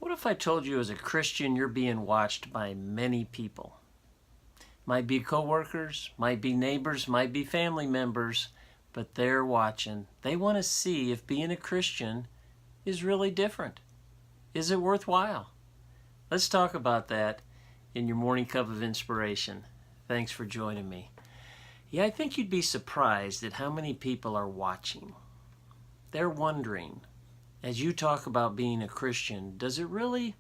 What if I told you as a Christian you're being watched by many people? Might be coworkers, might be neighbors, might be family members, but they're watching. They want to see if being a Christian is really different. Is it worthwhile? Let's talk about that in your Morning Cup of Inspiration. Thanks for joining me. Yeah, I think you'd be surprised at how many people are watching. They're wondering, as you talk about being a Christian, does it really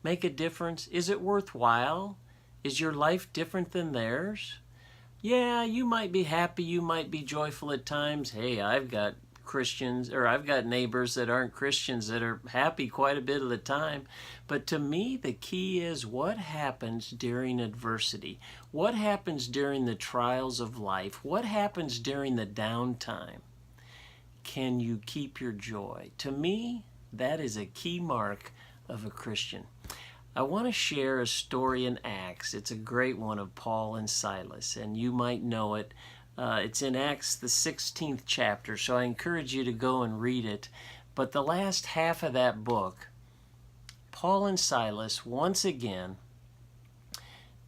make a difference? Is it worthwhile? Is your life different than theirs? Yeah, you might be happy, you might be joyful at times. Hey, I've got neighbors that aren't Christians that are happy quite a bit of the time. But to me, the key is what happens during adversity? What happens during the trials of life? What happens during the downtime? Can you keep your joy? To me, that is a key mark of a Christian. I want to share a story in Acts. It's a great one of Paul and Silas, and you might know it. It's in Acts, the 16th chapter, so I encourage you to go and read it. But the last half of that book, Paul and Silas, once again,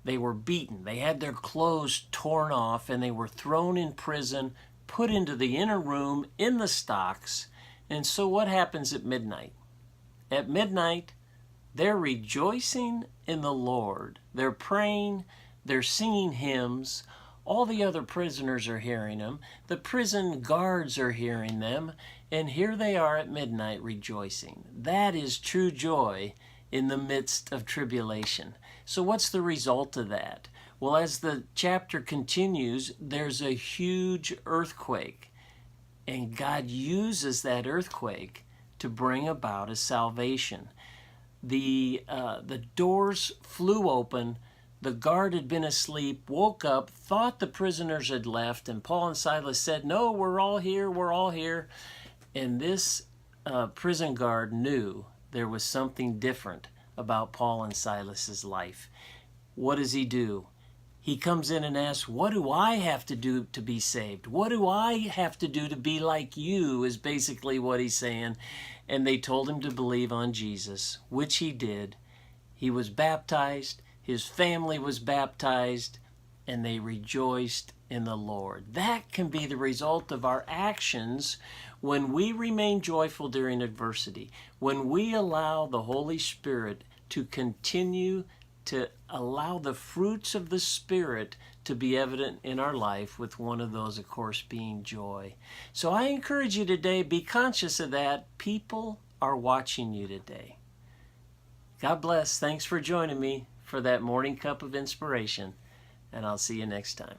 they were beaten. They had their clothes torn off, and they were thrown in prison, put into the inner room in the stocks. And so what happens at midnight? At midnight, they're rejoicing in the Lord. They're praying, they're singing hymns. All the other prisoners are hearing them. The prison guards are hearing them. And here they are at midnight rejoicing. That is true joy in the midst of tribulation. So what's the result of that? Well, as the chapter continues, there's a huge earthquake. And God uses that earthquake to bring about a salvation. The doors flew open. The guard had been asleep, woke up, thought the prisoners had left, and Paul and Silas said, "No, we're all here, we're all here." And this prison guard knew there was something different about Paul and Silas's life. What does he do? He comes in and asks, "What do I have to do to be saved? What do I have to do to be like you?" is basically what he's saying. And they told him to believe on Jesus, which he did. He was baptized, his family was baptized, and they rejoiced in the Lord. That can be the result of our actions when we remain joyful during adversity, when we allow the Holy Spirit to continue to allow the fruits of the Spirit to be evident in our life, with one of those, of course, being joy. So I encourage you today, be conscious of that. People are watching you today. God bless. Thanks for joining me for that Morning Cup of Inspiration, and I'll see you next time.